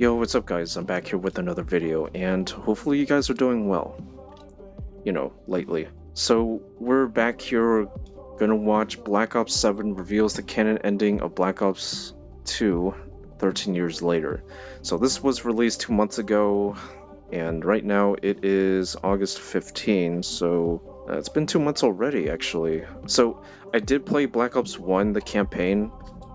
Yo, what's up guys? I'm back here with another video and hopefully you guys are doing well, lately. So we're back here gonna watch Black Ops 7 reveals the canon ending of Black Ops 2 13 years later. So this was released 2 months ago and right now it is August 15, so it's been 2 months already actually. So I did play Black Ops 1, the campaign,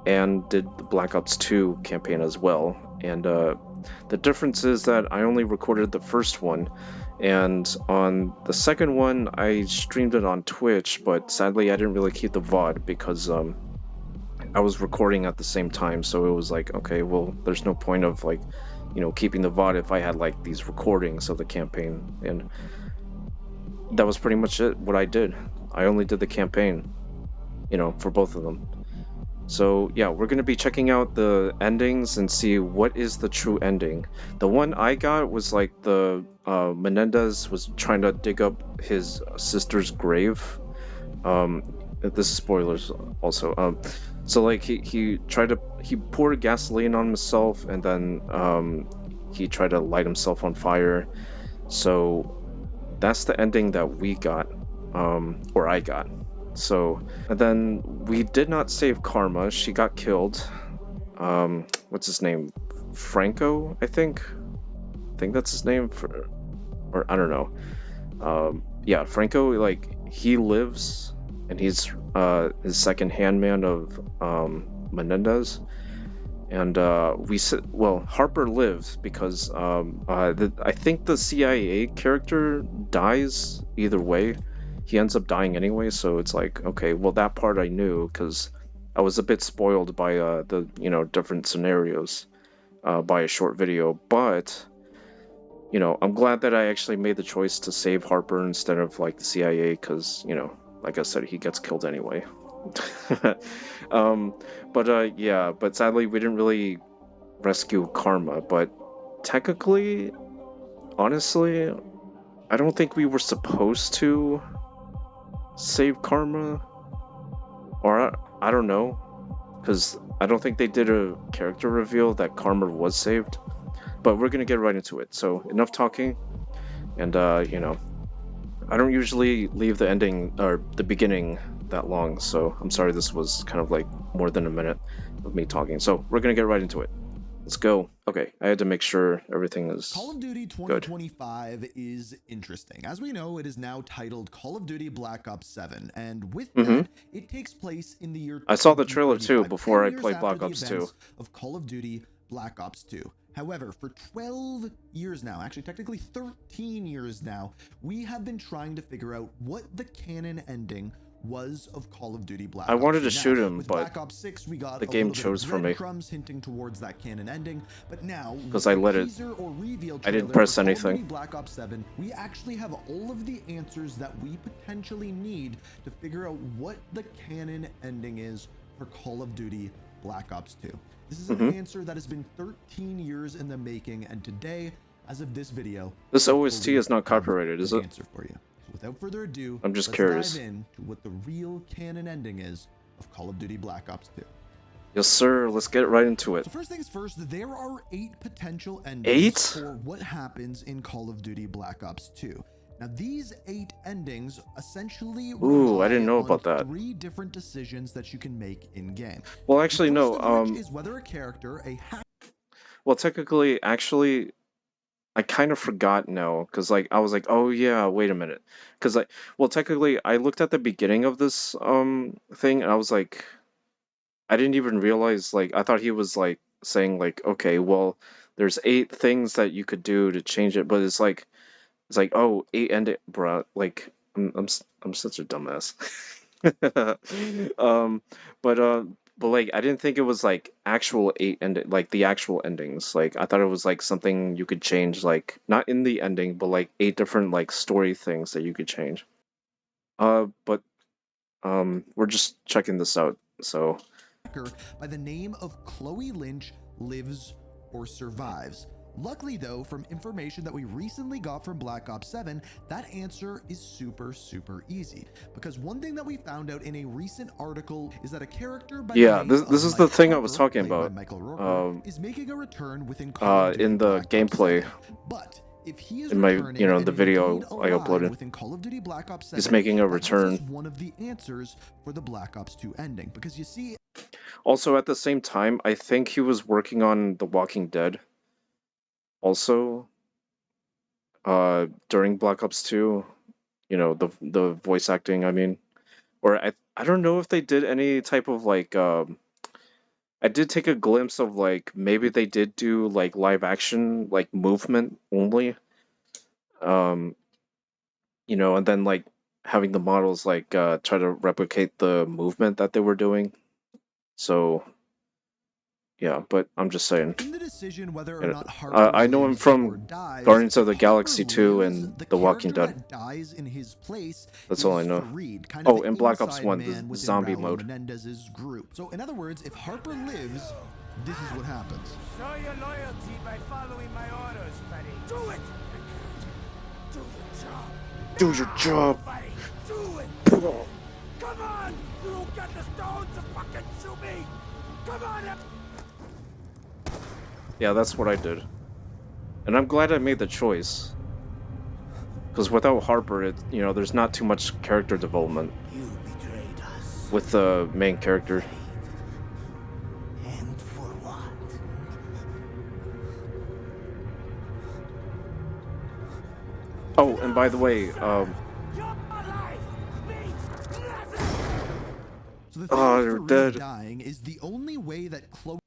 and did the Black Ops 2 campaign as well. And the difference is that I only recorded the first one, and on the second one, I streamed it on Twitch, but sadly, I didn't really keep the VOD because I was recording at the same time, so it was like, okay, well, there's no point of like, keeping the VOD if I had like these recordings of the campaign, and that was pretty much it. What I did, I only did the campaign, for both of them. So yeah, we're gonna be checking out the endings and see what is the true ending. The one I got was like the Menendez was trying to dig up his sister's grave. This is spoilers also. So like he poured gasoline on himself and then he tried to light himself on fire. So that's the ending that we got, or I got. So, and then we did not save Karma. She got killed. What's his name? Franco, I think. I think that's his name, or I don't know. Yeah, Franco. Like he lives, and he's his second hand man of Menendez. And Harper lives because I think the CIA character dies either way. He ends up dying anyway, so it's like, okay, well, that part I knew because I was a bit spoiled by the different scenarios by a short video. But I'm glad that I actually made the choice to save Harper instead of like the CIA because like I said, he gets killed anyway. But sadly we didn't really rescue Karma. But technically, honestly, I don't think we were supposed to save Karma, or I don't know, because I don't think they did a character reveal that Karma was saved. But we're gonna get right into it. So enough talking, and I don't usually leave the ending or the beginning that long, so I'm sorry this was kind of like more than a minute of me talking. So we're gonna get right into it. Let's go. Okay, I had to make sure everything is Call of Duty good. 2025 is interesting. As we know, it is now titled Call of Duty Black Ops 7, and with Mm-hmm. that, it takes place in the year I saw the trailer too 2085, 10 before I years played after Black the Ops 2. events of Call of Duty Black Ops 2. However, for 12 years now, actually technically 13 years now, we have been trying to figure out what the canon ending was of Call of Duty Black I Ops wanted 2. to shoot Now, him, with but Black Ops 6, we got the a game little bit chose of for me breadcrumbs hinting towards that canon ending, but now because with I the let it. teaser or reveal I trailer didn't press for Call of Duty anything. Black Ops 7, we actually have all of the answers that we potentially need to figure out what the canon ending is for Call of Duty Black Ops 2. This is an answer that has been 13 years in the making, and today, as of this video, This we OST fully is not have copyrighted, is the it? answer for you. So without further ado, I'm just let's curious. dive in to what the real canon ending is of Call of Duty Black Ops 2. Yes, sir. Let's get right into it. So first things first, there are 8 potential endings 8? for what happens in Call of Duty Black Ops 2. Now these 8 endings essentially Ooh, I didn't know on about that. 3 different decisions that you can make in game. Well, actually, the first no. of which is whether a character, Well, technically, actually, I kind of forgot now, because like I was like, oh yeah, wait a minute, because technically, I looked at the beginning of this thing, and I was like, I didn't even realize, like, I thought he was like saying like, okay, well, there's 8 things that you could do to change it, but it's like, oh, 8 ended, bruh. Like, I'm such a dumbass. um, but like, I didn't think it was like actual 8 ended, like the actual endings. Like, I thought it was like something you could change, like not in the ending, but like 8 different like story things that you could change. But we're just checking this out. So by the name of Chloe Lynch lives or survives. Luckily though, from information that we recently got from Black Ops 7, that answer is super easy. Because one thing that we found out in a recent article is that a character by the Yeah, name this of is the Mike thing I was Harper, talking played by about. Michael Rooker, is making a return within Call of Duty In the Black Ops gameplay, 7. But if he is in my, returning the and video indeed I alive uploaded, within Call of Duty Black Ops 7, he's making a that gives us return. one of the answers for the Black Ops 2 ending. Because you see, Also, at the same time, I think he was working on The Walking Dead. Also, during Black Ops 2, the voice acting, I mean, or I don't know if they did any type of like I did take a glimpse of like maybe they did do like live action like movement only. Um, and then like having the models like try to replicate the movement that they were doing. So yeah, but I'm just saying. in the decision whether or You not Harper I know him lives or from dies, Guardians of if the Harper Galaxy 2 lives, and the The Walking character Dead. that dies in his place That's all I is know. Fareed, kind of Oh, the in Black Ops inside 1, man the within zombie Raul mode. Menendez's group. So in other words, if Harper lives, this is what happens. Show your loyalty by following my orders, buddy. Do it! Do the job. Do your job. Buddy, do it! Come on! You don't get the stones to fucking shoot me! Come on! Yeah, that's what I did. And I'm glad I made the choice. Because without Harper, there's not too much character development You betrayed us. with the main character. And for what? Oh, and by the way, Your life means nothing! So the thing Oh, with you're Fareed dead. dying is the only way that Chloe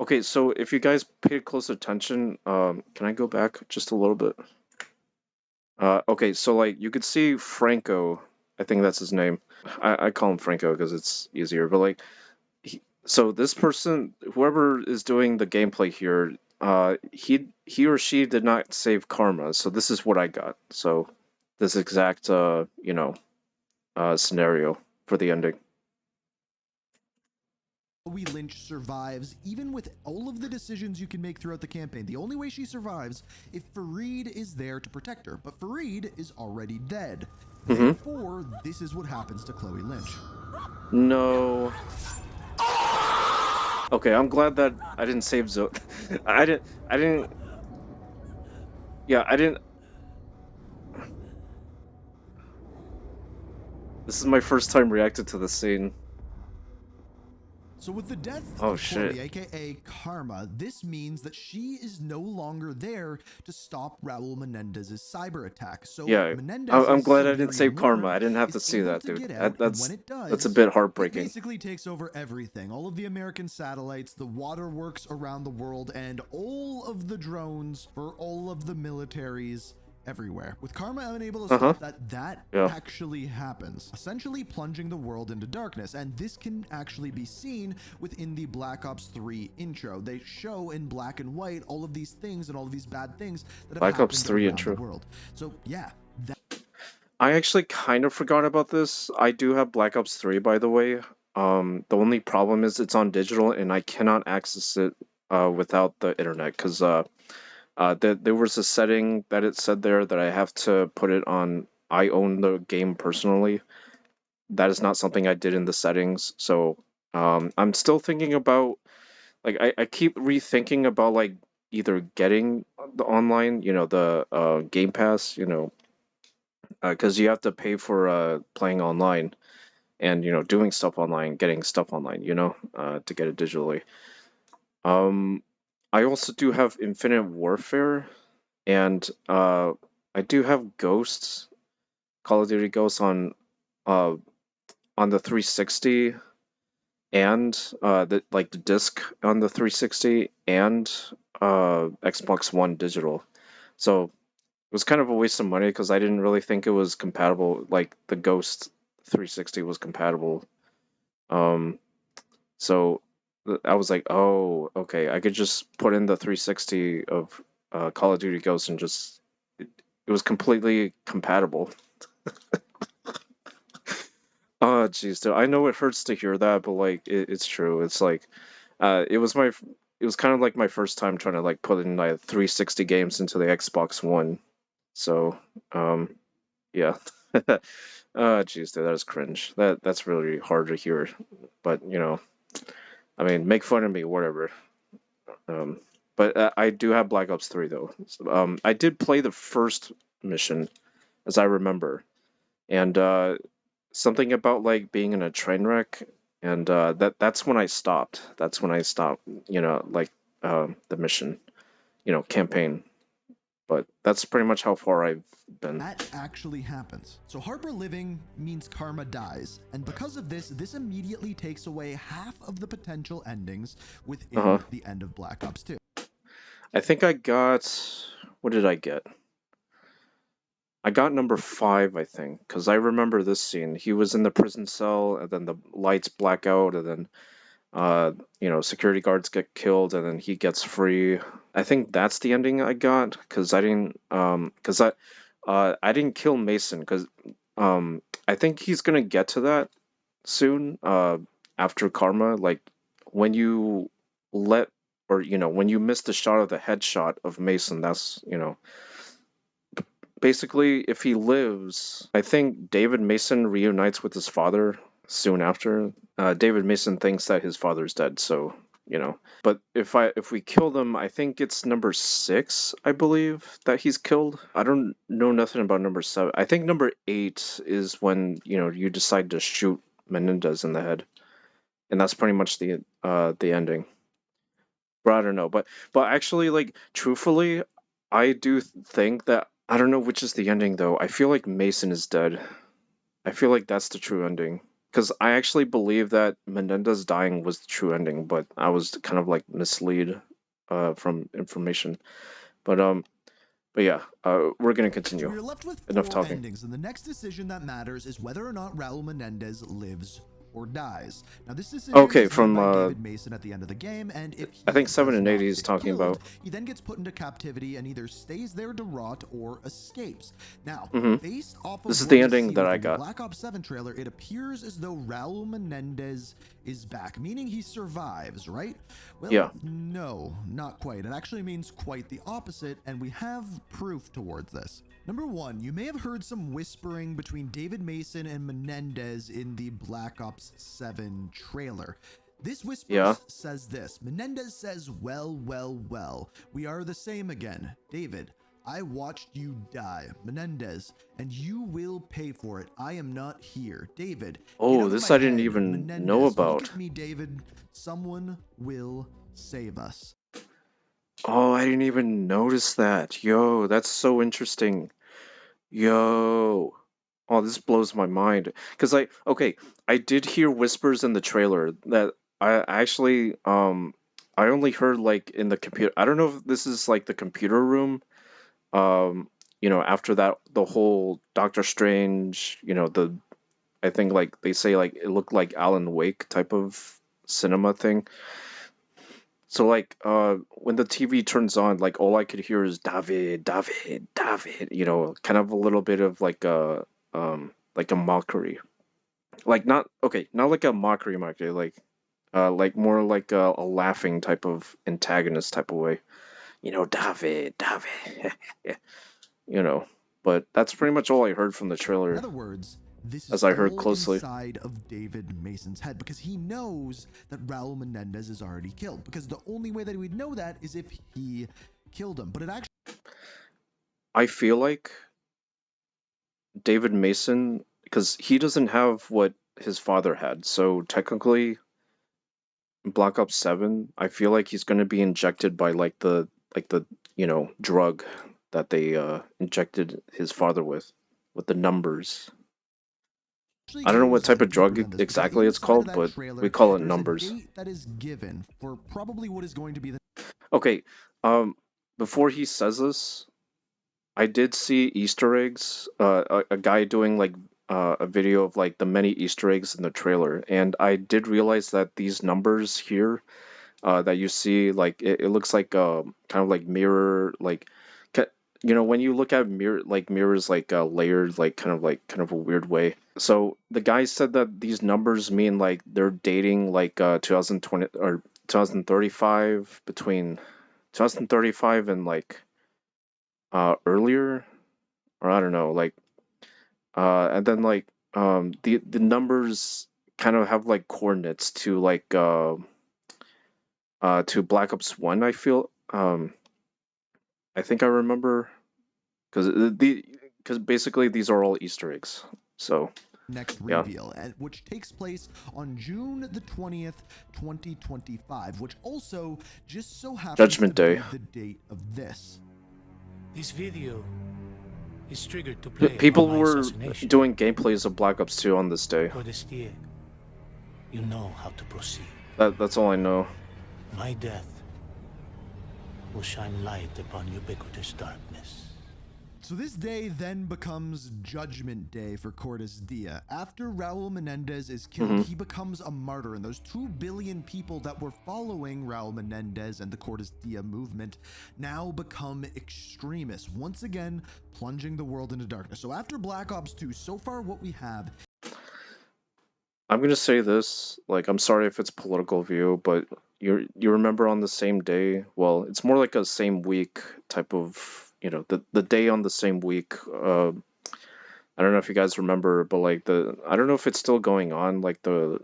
okay, so if you guys paid close attention, can I go back just a little bit? Okay, so like you could see Franco, I think that's his name. I call him Franco because it's easier, but like, so this person, whoever is doing the gameplay here, he or she did not save karma, so this is what I got. So this exact scenario for the ending. Lynch survives, even with all of the decisions you can make throughout the campaign. The only way she survives if Fareed is there to protect her, but Fareed is already dead. Therefore, this is what happens to Chloe Lynch. No. Okay, I'm glad that I didn't save Zoe. I didn't. Yeah, I didn't. This is my first time reacting to the scene. So with the death Oh, of shit. Chloe, aka Karma, this means that she is no longer there to stop Raul Menendez's cyber attack. So Yeah, Menendez, I'm glad I didn't Silverian save Karma. Lord, I didn't have to is see able that, to dude. get out, and That's when it does, a bit it heartbreaking. basically takes over everything. All of the American satellites, the waterworks around the world, and all of the drones for all of the militaries everywhere. With Karma unable to stop that Yeah. actually happens, essentially plunging the world into darkness. And this can actually be seen within the Black Ops 3 intro. They show in black and white all of these things and all of these bad things that have Black happened Ops 3 around intro. the world. So yeah, I actually kind of forgot about this. I do have Black Ops 3, by the way. The only problem is it's on digital and I cannot access it without the internet because there was a setting that it said there that I have to put it on. I own the game personally. That is not something I did in the settings. So I'm still thinking about, like, I keep rethinking about like either getting the online, the Game Pass, because you have to pay for playing online and doing stuff online, getting stuff online, to get it digitally. I also do have Infinite Warfare, and I do have Ghosts, Call of Duty Ghosts on the 360, and the disc on the 360 and Xbox One digital. So it was kind of a waste of money because I didn't really think it was compatible. Like the Ghost 360 was compatible. So I was like, oh, okay, I could just put in the 360 of Call of Duty Ghosts and just it was completely compatible. Oh, jeez, dude. I know it hurts to hear that, but like it's true. It's like it was it was kind of like my first time trying to like put in like 360 games into the Xbox One. So, yeah. Jeez, that is cringe. That's really hard to hear, but I mean, make fun of me, whatever. Um, but I do have Black Ops 3 though. I did play the first mission, as I remember, and something about like being in a train wreck, and that's when I stopped. That's when I stopped. Like the mission, campaign. But that's pretty much how far I've been. That actually happens. So Harper living means Karma dies, and because of this, this immediately takes away half of the potential endings within the end of Black Ops 2. I think I got... What did I get? I got number 5, I think, because I remember this scene. He was in the prison cell, and then the lights black out, and then security guards get killed, and then he gets free. I think that's the ending I got, because I didn't kill Mason, because I think he's gonna get to that soon, after Karma. Like when you when you miss the shot of the headshot of Mason, that's basically, if he lives, I think David Mason reunites with his father soon after. David Mason thinks that his father's dead, so But if we kill them, I think it's number 6, I believe, that he's killed. I don't know nothing about number 7. I think number 8 is when you decide to shoot Menendez in the head, and that's pretty much the ending. But I don't know. But actually, like, truthfully, I do think that I don't know which is the ending though. I feel like Mason is dead. I feel like that's the true ending. Because I actually believe that Menendez dying was the true ending, but I was kind of like misled from information. But yeah, we're gonna continue. So you're left with Enough 4 talking. endings, and the next decision that matters is whether or not Raul Menendez lives or dies. Now this decision Okay, is from made by David Mason at the end of the game, and if he I think 7 does and not 80 is get talking killed, about. he then gets put into captivity and either stays there to rot or escapes. Now, based off of This is what the we ending see that I within the got. Black Ops 7 trailer, it appears as though Raul Menendez is back, meaning he survives, right? Well, Yeah. no, not quite. It actually means quite the opposite, and we have proof towards this. Number 1, you may have heard some whispering between David Mason and Menendez in the Black Ops 7 trailer. This whisper says this. Menendez says, well, we are the same again. David, I watched you die. Menendez, and you will pay for it. I am not here. David. Oh, this I didn't even Menendez, know about. Look at me, David. Someone will save us. Oh, I didn't even notice that. Yo, that's so interesting. Yo. Oh, this blows my mind. Because I did hear whispers in the trailer that I actually, I only heard like in the computer. I don't know if this is like the computer room. After that, the whole Doctor Strange, I think like they say like it looked like Alan Wake type of cinema thing. So like when the TV turns on, like all I could hear is David, David, David, kind of a little bit of like a mockery. Like not like a mockery, like more like a laughing type of antagonist type of way. David, David. But that's pretty much all I heard from the trailer. In other words, this is as I heard closely. inside of David Mason's head because he knows that Raul Menendez is already killed. Because the only way that we'd know that is if he killed him. But it actually, I feel like David Mason, because he doesn't have what his father had, so technically, in Black Ops 7, I feel like he's going to be injected by like the drug that they injected his father with the numbers. I don't know what type of drug exactly it's called, but we call it numbers. Date that is given for probably what is going to be the. Okay, before he says this, I did see Easter eggs. A guy doing like a video of like the many Easter eggs in the trailer, and I did realize that these numbers here, that you see, like it looks like kind of like mirror, like when you look at mirrors like layered, like kind of a weird way. So the guy said that these numbers mean like they're dating like 2020 or 2035, between 2035 and like earlier, or I don't know, like and then like the numbers kind of have like coordinates to like to Black Ops 1, I feel. I think I remember because because basically these are all Easter eggs. So next yeah. reveal, which takes place on June the 20th, 2025, which also just so happens Judgment to Day. be the date of this. This video is triggered to play People upon my were assassination. doing gameplays of Black Ops 2 on this day. Cordestia, you know how to proceed. That's all I know. My death will shine light upon ubiquitous darkness. So this day then becomes Judgment Day for Cortes Dia. After Raul Menendez is killed, he becomes a martyr, and those 2 billion people that were following Raul Menendez and the Cortes Dia movement now become extremists, once again plunging the world into darkness. So after Black Ops 2, so far what we have... I'm gonna say this, like, I'm sorry if it's political view, but you remember on the same day, well, it's more like a same week type of, you know, the day on the same week. I don't know if you guys remember, but like I don't know if it's still going on, like the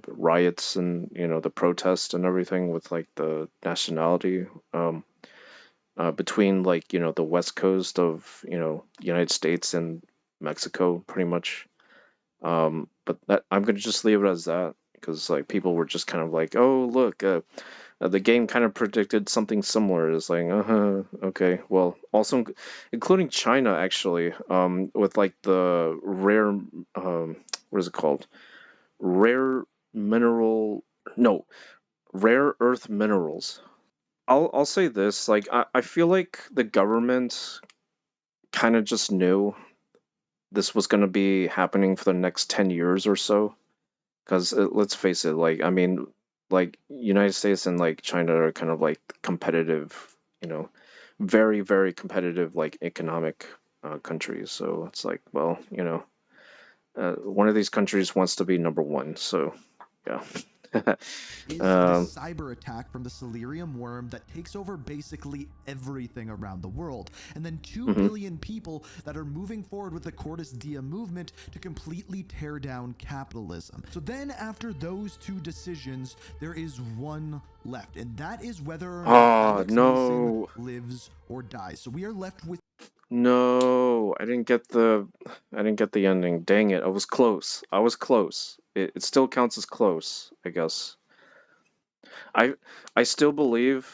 riots and, you know, the protest and everything with like the nationality between like, you know, the west coast of, you know, United States and Mexico pretty much. But that, I'm gonna just leave it as that, because like people were just kind of like, oh look, the game kind of predicted something similar. It's like, okay, well, also including China actually, with like the rare, what is it called? Rare mineral, no, rare earth minerals. I'll say this, like I feel like the government kind of just knew this was going to be happening for the next 10 years or so. Because let's face it, like, I mean, like, United States and like China are kind of like competitive, you know, very, very competitive, like, economic countries. So it's like, well, you know, one of these countries wants to be number one. So, yeah. is this cyber attack from the Celerium worm that takes over basically everything around the world, and then 2 billion people that are moving forward with the Cortes Dia movement to completely tear down capitalism. So then after those 2 decisions, there is one left, and that is whether or not Alex Mason lives or dies. So we are left with... No, I didn't get the ending. Dang it, I was close. I was close. It still counts as close, I guess. I still believe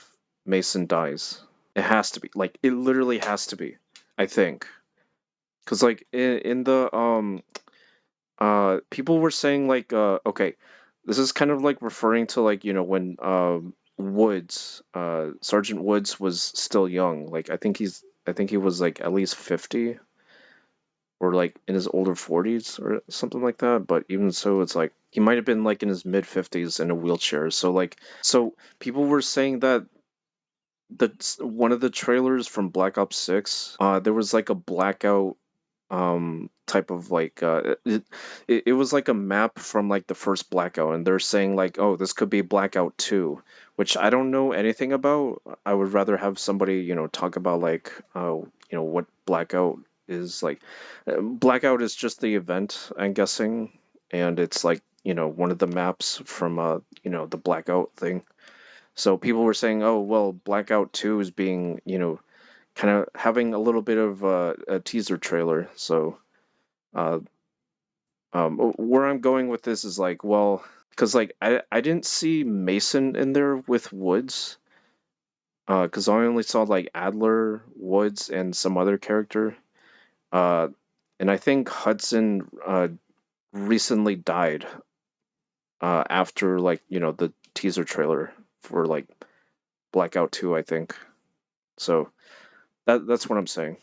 Mason dies. It has to be. Like, it literally has to be, I think. Cuz like in the people were saying like okay, this is kind of like referring to like, you know, when Woods, Sergeant Woods was still young. Like I think he was like at least 50 or like in his older 40s or something like that. But even so, it's like he might have been like in his mid 50s in a wheelchair. So people were saying that one of the trailers from Black Ops 6, there was like a blackout type of like it was like a map from like the first Blackout, and they're saying like, oh, this could be Blackout 2, which I don't know anything about. I would rather have somebody, you know, talk about like you know, what Blackout is like. Blackout is just the event, I'm guessing, and it's like, you know, one of the maps from you know, the Blackout thing. So people were saying, oh well, Blackout 2 is being, you know, kind of having a little bit of a teaser trailer. So where I'm going with this is like, well, because like I didn't see Mason in there with Woods, because I only saw like Adler, Woods, and some other character, and I think Hudson recently died after, like, you know, the teaser trailer for like Blackout 2, I think. So that's what I'm saying.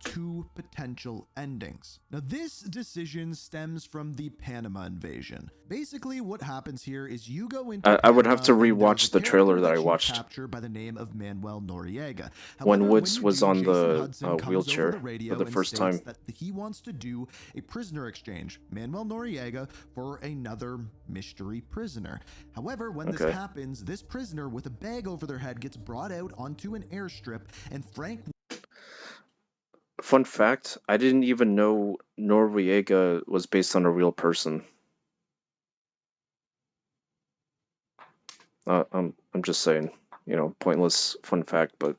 two potential endings. Now, this decision stems from the Panama invasion. Basically, what happens here is you go into I would have to Panama, and there's rewatch a the trailer character that I you watched capture by the name of Manuel Noriega. when However, when Woods you was do, on Jason the Hudson comes over wheelchair the for radio the and first states time. that he wants to do a prisoner exchange, Manuel Noriega for another mystery prisoner. However, when this Okay. happens, this prisoner with a bag over their head gets brought out onto an airstrip, and Frank Fun fact, I didn't even know Noriega was based on a real person. I'm just saying, you know, pointless fun fact, but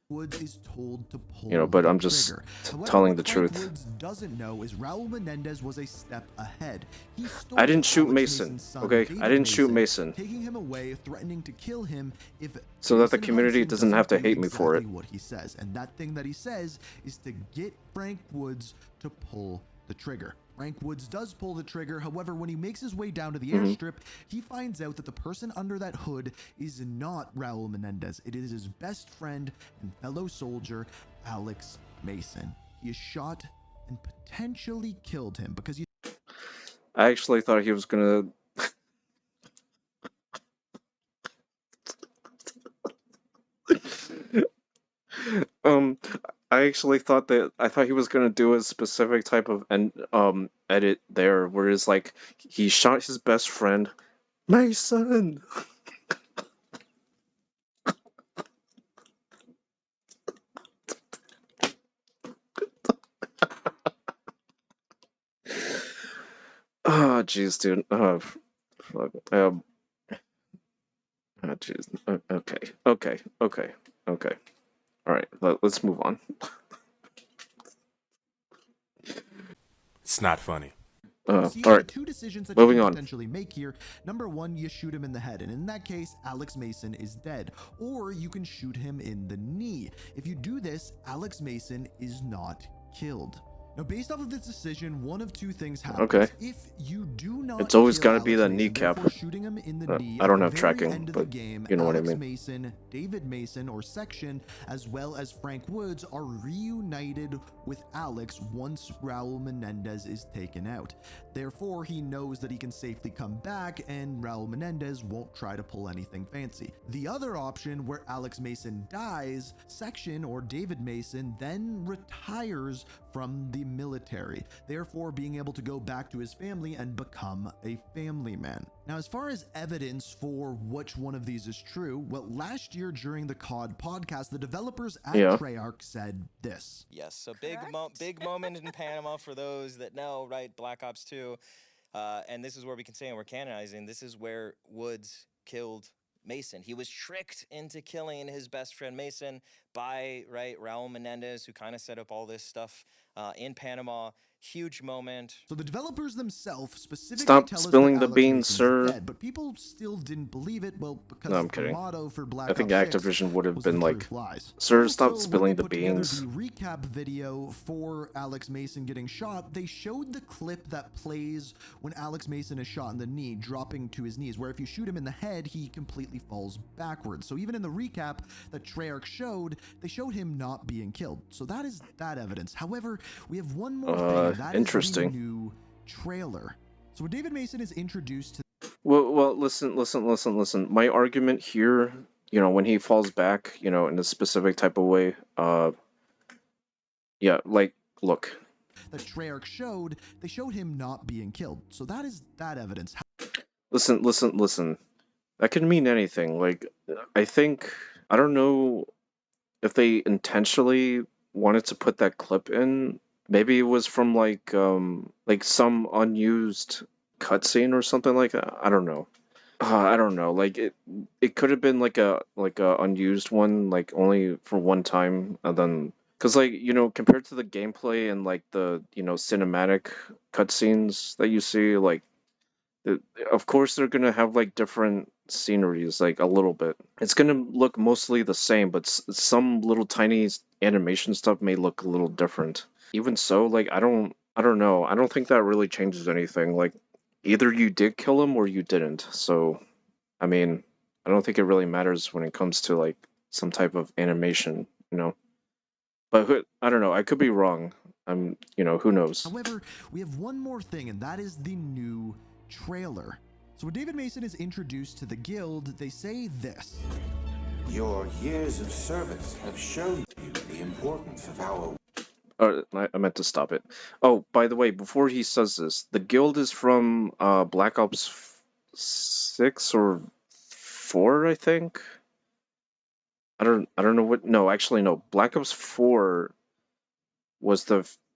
Woods is told to pull you know, but the I'm just trigger. However, telling what the Frank truth. Woods doesn't know is Raul Menendez was a step ahead. He stole I didn't shoot Alex Mason, Mason's son, okay? David I didn't shoot Mason. taking him away, threatening to kill him if So that the Jason community Hudson doesn't have to do hate me for it. exactly what he says. And that thing that he says is to get Frank Woods to pull the trigger. Frank Woods does pull the trigger. However, when he makes his way down to the airstrip, he finds out that the person under that hood is not Raul Menendez. It is his best friend and fellow soldier, Alex Mason. He is shot and potentially killed him because you I actually thought he was gonna. um, I actually thought he was gonna do a specific type of edit there, where it's like he shot his best friend, Mason. Oh, jeez, dude. Oh, fuck. Oh, jeez. Okay. All right, let's move on. It's not funny. see All the right, two decisions that moving you can on. potentially make here. Number one, you shoot him in the head, and in that case, Alex Mason is dead. Or you can shoot him in the knee. If you do this, Alex Mason is not killed. Now, based off of this decision, one of two things happens. Okay. If you do not It's always kill gotta be Alex that Mason, kneecap. therefore shooting him in the knee I don't at have the very tracking, end of but the game, you know what I Alex mean. Mason, David Mason, or Section, as well as Frank Woods, are reunited with Alex once Raul Menendez is taken out. Therefore, he knows that he can safely come back and Raul Menendez won't try to pull anything fancy. The other option, where Alex Mason dies, Section or David Mason then retires from the military, therefore being able to go back to his family and become a family man. Now, as far as evidence for which one of these is true, well, last year during the COD podcast, the developers at Yeah. Treyarch said this. Yes, so big moment in Panama for those that know, right? Black Ops 2. And this is where we can say, and we're canonizing, this is where Woods killed Mason. He was tricked into killing his best friend Mason by, right, Raul Menendez, who kind of set up all this stuff in Panama. Huge moment. So the developers themselves specifically Stop tell us spilling that the Alex beans, Mason's sir. dead, but people still didn't believe it. Well, because No, I'm the kidding. motto for Black I think Ops 6 Activision would have was been "The like, truth lies." sir, stop Also, when spilling they the put together beans. the recap video for Alex Mason getting shot, they showed the clip that plays when Alex Mason is shot in the knee, dropping to his knees, where if you shoot him in the head, he completely falls backwards. So even in the recap that Treyarch showed, they showed him not being killed. So that is that evidence. However, we have one more thing, and that interesting. is the new trailer. So when David Mason is introduced to Well, listen. My argument here, you know, when he falls back, you know, in a specific type of way, yeah, like, look. that Treyarch showed, they showed him not being killed. So that is that evidence. Listen. That could mean anything. Like, I don't know if they intentionally wanted to put that clip in. Maybe it was from like some unused cutscene or something like that. I don't know. I don't know. Like it could have been like a unused one, like only for one time, and then because like you know compared to the gameplay and like the you know cinematic cutscenes that you see, like of course they're gonna have like different sceneries, like a little bit. It's gonna look mostly the same, but some little tiny animation stuff may look a little different. Even so, like I don't know. I don't think that really changes anything. Like either you did kill him or you didn't. So, I mean, I don't think it really matters when it comes to like some type of animation, you know. But I don't know. I could be wrong. Who knows? However, we have one more thing, and that is the new trailer. So when David Mason is introduced to the guild, they say this. Your years of service have shown you the importance of our... I meant to stop it. Oh, by the way, before he says this, the guild is from Black Ops 6 or 4, I think. I don't know what. No, actually, no. Black Ops 4 was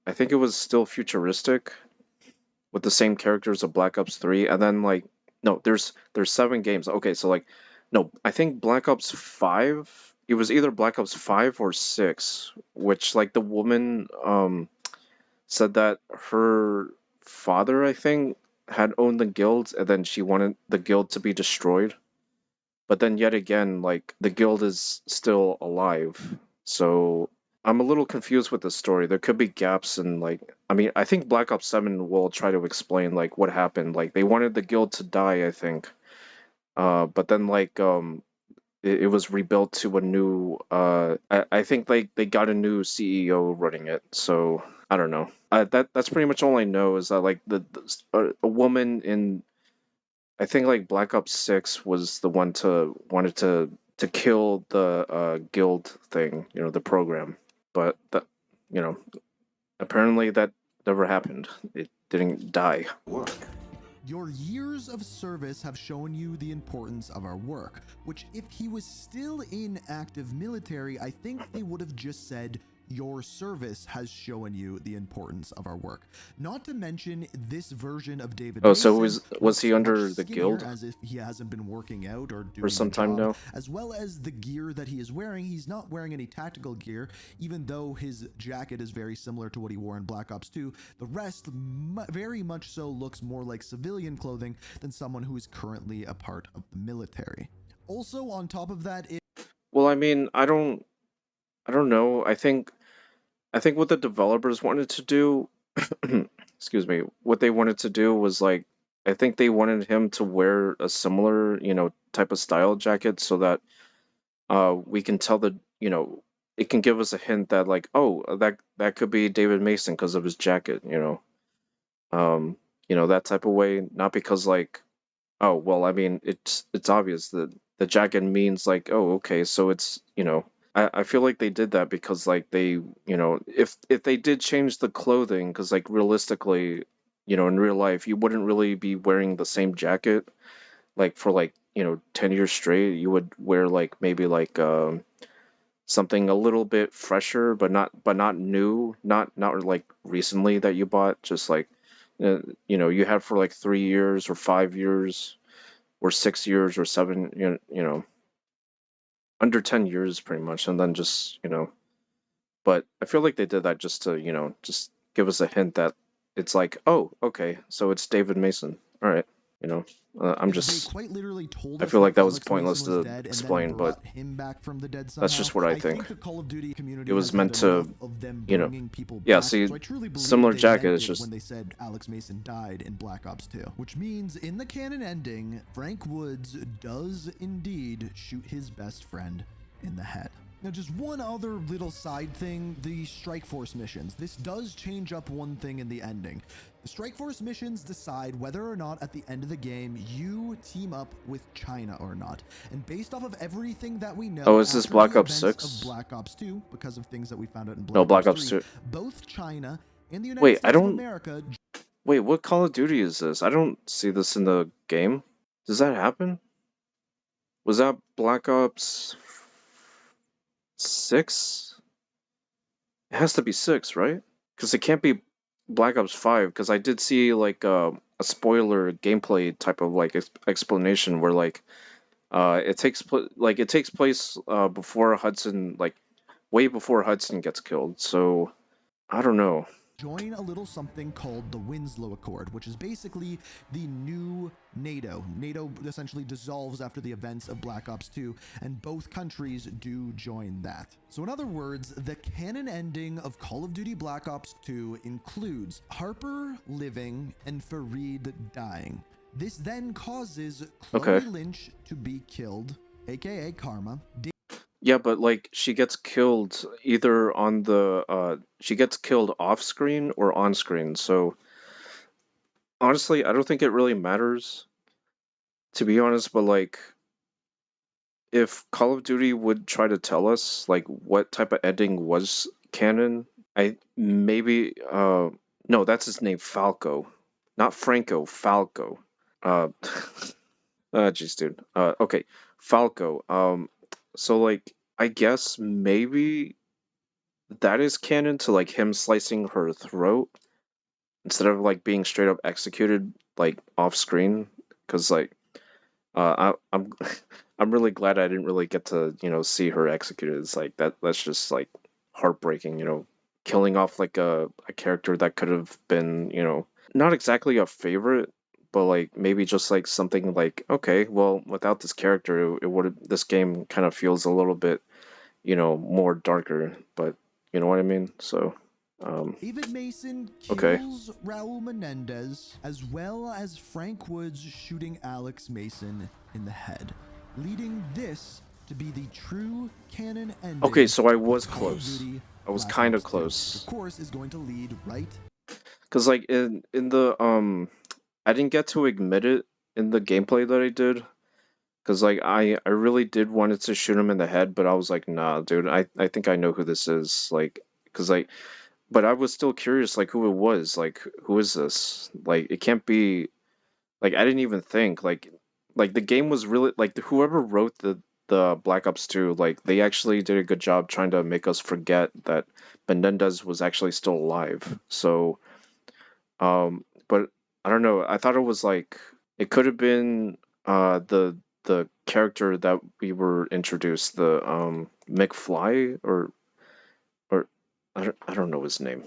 I think it was still futuristic with the same characters of Black Ops 3, and then like no, there's 7 games. Okay, so like no, I think Black Ops 5. It was either Black Ops 5 or 6, which like the woman said that her father, I think, had owned the guild, and then she wanted the guild to be destroyed. But then yet again, like the guild is still alive. So I'm a little confused with the story. There could be gaps in like I think Black Ops 7 will try to explain like what happened. Like they wanted the guild to die, I think. But then like it was rebuilt to a new I think they got a new CEO running it. So I don't know. That's pretty much all I know is that like a woman in I think like Black Ops 6 was the one wanted to kill the guild thing, the program. But that, apparently that never happened. It didn't die. work. Your years of service have shown you the importance of our work, which if he was still in active military, I think they would have just said, your service has shown you the importance of our work. Not to mention this version of David Oh, so Mason was he looks under much the skinnier, guild? as if he hasn't been working out or doing For some the time job, now? as well as the gear that he is wearing. He's not wearing any tactical gear, even though his jacket is very similar to what he wore in Black Ops 2. The rest very much so looks more like civilian clothing than someone who is currently a part of the military. Also, on top of that, Well, I mean, I don't know. I think what the developers wanted to do, excuse me, what they wanted to do was like, I think they wanted him to wear a similar, type of style jacket so that we can tell it can give us a hint that like, oh, that could be David Mason because of his jacket, that type of way, not because like, oh, well, I mean, it's obvious that the jacket means like, oh, okay, so it's, I feel like they did that because like they, if they did change the clothing, because like realistically, in real life, you wouldn't really be wearing the same jacket like for like, 10 years straight. You would wear like maybe like something a little bit fresher, but not new, not like recently that you bought, just like you had for like 3 years or 5 years or 6 years or 7, under 10 years pretty much, and then just but I feel like they did that just to just give us a hint that it's like, oh, okay, so it's David Mason, all right, I'm they just quite literally told I us feel like that was Alex pointless Mason was to dead and then explain, but brought him back from the dead that's somehow. just what I think. The Call of Duty community It was has meant had to, enough of them you know, bringing people yeah, back, see, so I truly believe similar they jacket, meant it's it just when they said Alex Mason died in Black Ops 2, which means in the canon ending, Frank Woods does indeed shoot his best friend in the head. Now, just one other little side thing, the Strike Force missions. This does change up one thing in the ending. The Strike Force missions decide whether or not at the end of the game you team up with China or not. And based off of everything that we know, Oh, is this after Black the Ops events 6? of Black Ops 2, because of things that we found out in No, Black Black Ops 3, 2. both China and the United Wait, I States of don't. America. Wait, what Call of Duty is this? I don't see this in the game. Does that happen? Was that Black Ops 6? It has to be 6, right? Because it can't be Black Ops 5. Because I did see like a spoiler gameplay type of like explanation where like it takes place before Hudson, like way before Hudson gets killed. So I don't know. Join a little something called the Winslow Accord, which is basically the new NATO. NATO essentially dissolves after the events of Black Ops 2, and both countries do join that. So in other words, the canon ending of Call of Duty Black Ops 2 includes Harper living and Fareed dying. This then causes Chloe Okay. Lynch to be killed, aka Karma. Yeah, but like she gets killed either on the she gets killed off screen or on screen. So honestly, I don't think it really matters, to be honest, but like if Call of Duty would try to tell us like what type of ending was canon, I maybe no, that's his name, Falco. Not Franco, Falco. Uh jeez, dude. Okay, Falco. So like I guess maybe that is canon to like him slicing her throat instead of like being straight up executed like off screen. Because like I'm I'm really glad I didn't really get to see her executed. It's like that's just like heartbreaking. Killing off like a character that could have been not exactly a favorite, but like maybe just like something like, okay, well, without this character, it would have this game kind of feels a little bit more darker, but you know what I mean? So, David Mason okay. kills Raul Menendez, as well as Frank Woods shooting Alex Mason in the head, leading this to be the true canon ending. Okay, so I of was Call of close. Duty I was Black kind of Ops 2, which close. of course is going to lead right. Cause like in the I didn't get to admit it in the gameplay that I did. Cause like I really did wanted to shoot him in the head, but I was like, nah, dude, I think I know who this is. Like, cause like, but I was still curious, like who it was. Like, who is this? Like, it can't be. Like, I didn't even think. Like the game was really like whoever wrote the Black Ops 2, like they actually did a good job trying to make us forget that Menendez was actually still alive. So, but I don't know. I thought it was like it could have been the character that we were introduced, the McFly or I don't know his name.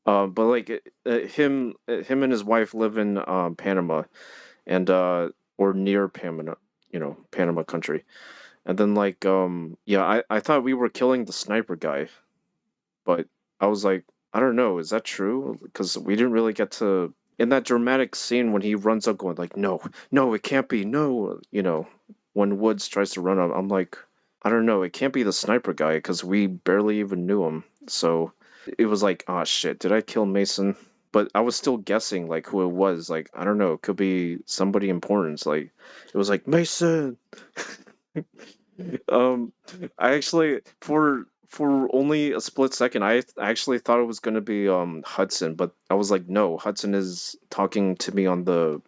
But like him and his wife live in Panama and or near Panama, Panama country. And then like yeah, I thought we were killing the sniper guy, but I was like, I don't know, is that true? Because we didn't really get to in that dramatic scene when he runs up going like, no, no, it can't be, no, when Woods tries to run up, I'm like, I don't know, it can't be the sniper guy because we barely even knew him. So it was like, oh shit, did I kill Mason? But I was still guessing like who it was. Like, I don't know, it could be somebody important. Like it was like Mason. Um, I actually for only a split second, I actually thought it was gonna be Hudson, but I was like, no, Hudson is talking to me on the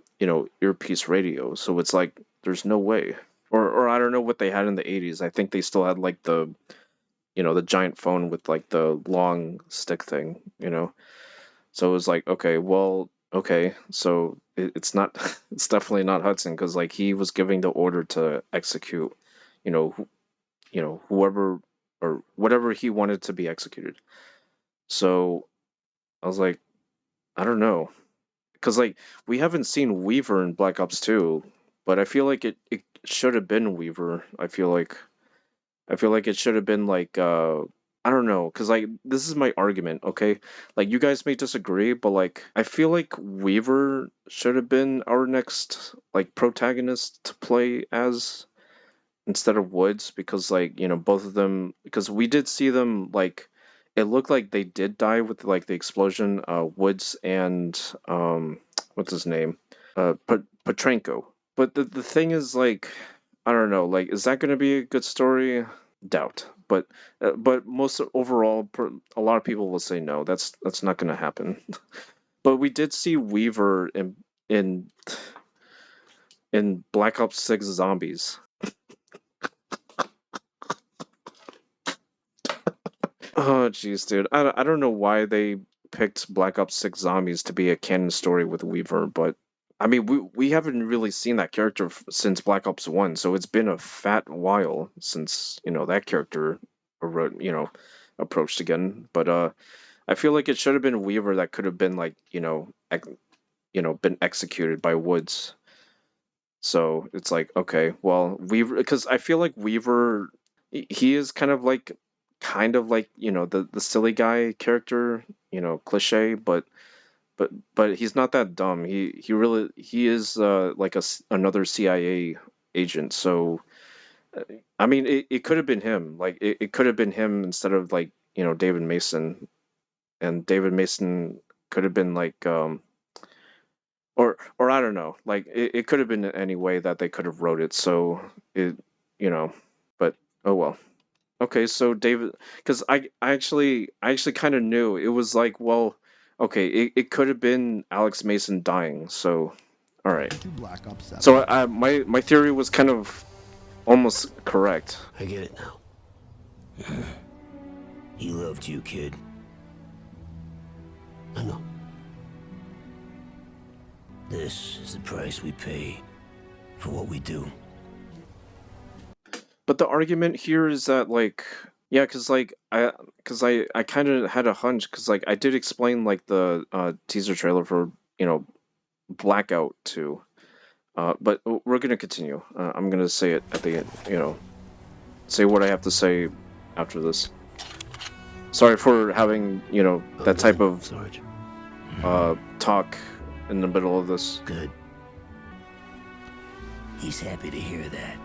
earpiece radio, so it's like there's no way. Or I don't know what they had in the 80s. I think they still had like the giant phone with like the long stick thing, So it was like, okay, well, okay, so it's not, it's definitely not Hudson because like he was giving the order to execute, you know, whoever or whatever he wanted to be executed. So I was like, I don't know, because like we haven't seen Weaver in Black Ops 2, but I feel like it should have been Weaver. I feel like it should have been like I don't know, cuz like this is my argument, okay? Like you guys may disagree, but like I feel like Weaver should have been our next like protagonist to play as instead of Woods because like, both of them because we did see them like it looked like they did die with like the explosion Woods and what's his name? Petrenko. But the thing is like I don't know, like is that going to be a good story? Doubt. But most overall a lot of people will say no. That's not going to happen. But we did see Weaver in in Black Ops 6 Zombies. Oh, jeez, dude. I don't know why they picked Black Ops 6 Zombies to be a canon story with Weaver, but I mean, we haven't really seen that character since Black Ops 1, so it's been a fat while since, that character, approached again. But I feel like it should have been Weaver that could have been like, been executed by Woods. So it's like, okay, well, Weaver, because I feel like Weaver, he is kind of like the silly guy character, cliche, but he's not that dumb. He is like another CIA agent. So I mean, it could have been him. Like, it could have been him instead of, like, David Mason. And David Mason could have been, like, or I don't know. Like, it could have been any way that they could have wrote it. So, but oh well. Okay, so David, because I actually kind of knew it was like, well, okay, it could have been Alex Mason dying. So, all right. To Black Ops 7. So my theory was kind of almost correct. I get it now. He loved you, kid. I know. This is the price we pay for what we do. But the argument here is that, like, yeah, because I kind of had a hunch, because like I did explain like the teaser trailer for Blackout 2, but we're gonna continue. I'm gonna say it at the end, say what I have to say after this. Sorry for having that type of Sarge. talk in the middle of this. Good. He's happy to hear that.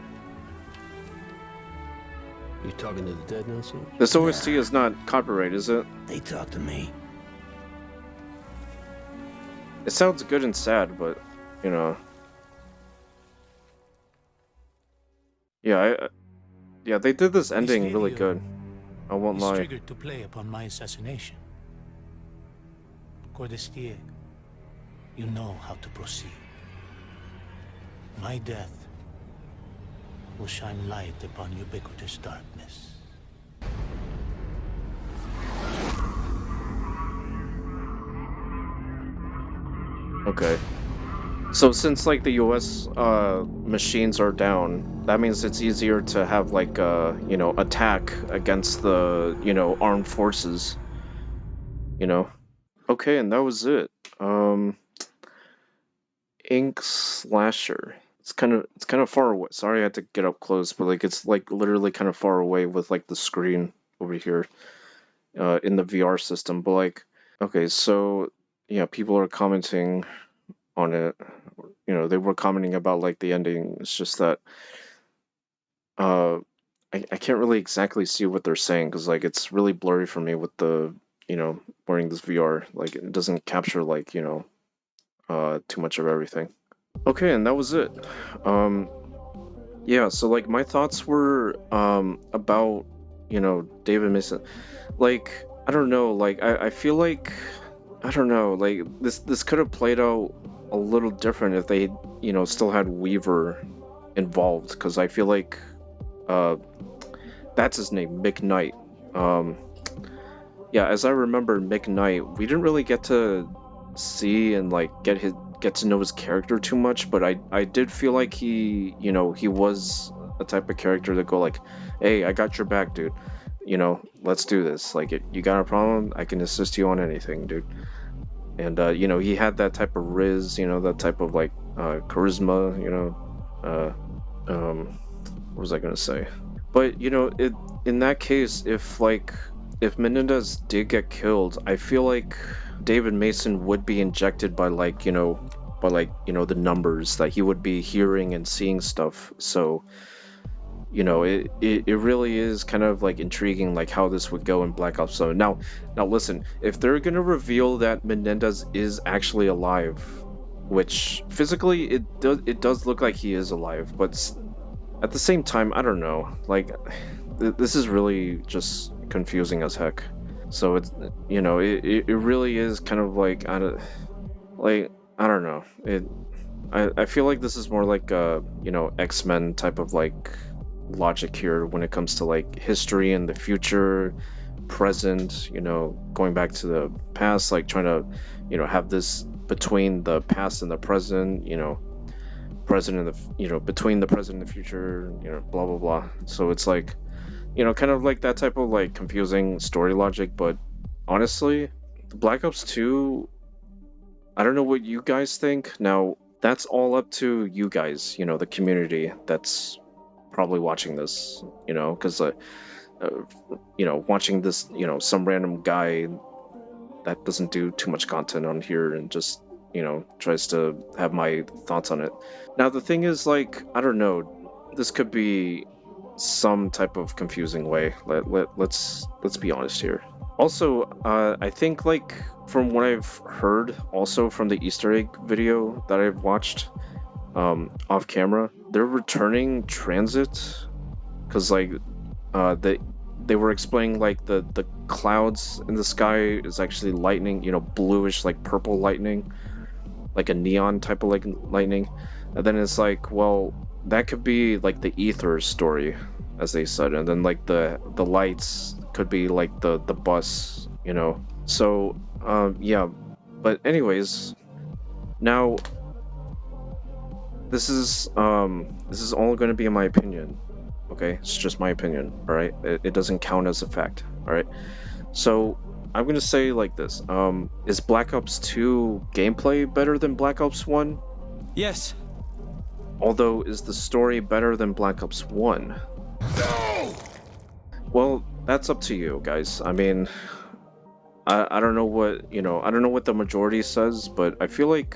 You talking to the dead now, Sarge? This OST is not copyright, is it? They talk to me. It sounds good and sad, but yeah, they did this ending really good. I won't is lie. triggered to play upon my assassination. Cordestier, you know how to proceed. My death will shine light upon ubiquitous darkness. Okay. So since like the US machines are down, that means it's easier to have like attack against the armed forces. Okay, and that was it. Ink Slasher. It's kind of far away. Sorry I had to get up close, but like it's like literally kind of far away with like the screen over here in the VR system. But like, okay, so yeah, people are commenting on it. They were commenting about like the ending. It's just that I can't really exactly see what they're saying, because like it's really blurry for me with the wearing this VR. Like it doesn't capture like too much of everything. Okay, and that was it. Yeah, so like my thoughts were about David Mason. Like I don't know, like I feel like I don't know, like this could have played out a little different if they still had Weaver involved, because I feel like that's his name, Mick Knight. Yeah, as I remember, Mick Knight, we didn't really get to see and like get to know his character too much, but I did feel like he was a type of character that go like, hey, I got your back, dude, let's do this, like you got a problem, I can assist you on anything, dude. And he had that type of riz, that type of like charisma, what was I gonna say? But in that case, if Menendez did get killed, I feel like David Mason would be injected by the numbers, that he would be hearing and seeing stuff. So it really is kind of like intriguing, like how this would go in Black Ops 7. Now listen, if they're gonna reveal that Menendez is actually alive, which physically it does look like he is alive, but at the same time, I don't know, like this is really just confusing as heck. So it's it really is kind of like I don't know, I feel like this is more like a X-Men type of like logic here when it comes to like history and the future, present, going back to the past, like trying to have this between the past and the present, present and the between the present and the future, blah blah blah. So it's like kind of like that type of like confusing story logic. But honestly, Black Ops 2, I don't know what you guys think. Now that's all up to you guys, the community that's probably watching this, because watching this, some random guy that doesn't do too much content on here and just tries to have my thoughts on it. Now the thing is, like, I don't know, this could be some type of confusing way. Let's be honest here. Also, I think, like, from what I've heard, also from the Easter egg video that I've watched off camera, they're returning Transit because, like, they were explaining, like, the clouds in the sky is actually lightning, you know, bluish, like purple lightning, like a neon type of like lightning. And then it's like, well, that could be like the ether story, as they said, and then like the lights could be like the bus, you know. So yeah, but anyways, now this is all going to be in my opinion. Okay, it's just my opinion. All right, it doesn't count as a fact. All right, so I'm going to say like this: is Black Ops 2 gameplay better than Black Ops 1? Yes. Although, is the story better than Black Ops 1? No! Well, that's up to you guys. I mean, I don't know what, you know, I don't know what the majority says, but I feel like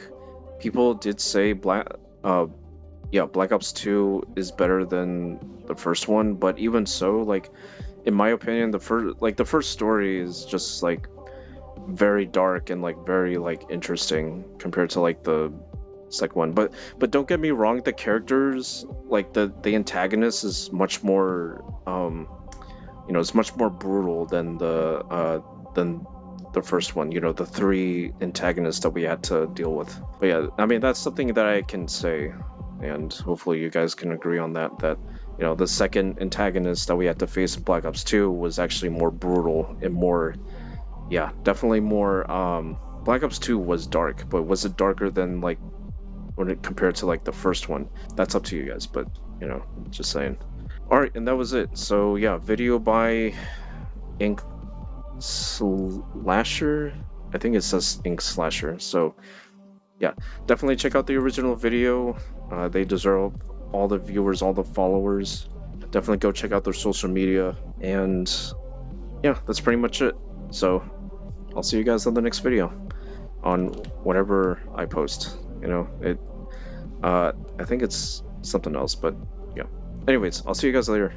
people did say Black Ops 2 is better than the first one, but even so, like, in my opinion, the first story is just like very dark and like very like interesting compared to like the second one. But don't get me wrong, the characters, like the antagonist is much more you know, it's much more brutal than the first one, you know, the 3 antagonists that we had to deal with. But yeah, I mean, that's something that I can say, and hopefully you guys can agree on that, you know, the second antagonist that we had to face in Black Ops 2 was actually more brutal and more, yeah, definitely more. Black Ops 2 was dark, but was it darker than like when it compared to like the first one? That's up to you guys, but you know, just saying. All right, and that was it. So yeah, video by Ink Slasher. I think it says Ink Slasher. So yeah, definitely check out the original video. They deserve all the viewers, all the followers. Definitely go check out their social media, and yeah, that's pretty much it. So I'll see you guys on the next video on whatever I post. You know, I think it's something else, but yeah. Anyways, I'll see you guys later.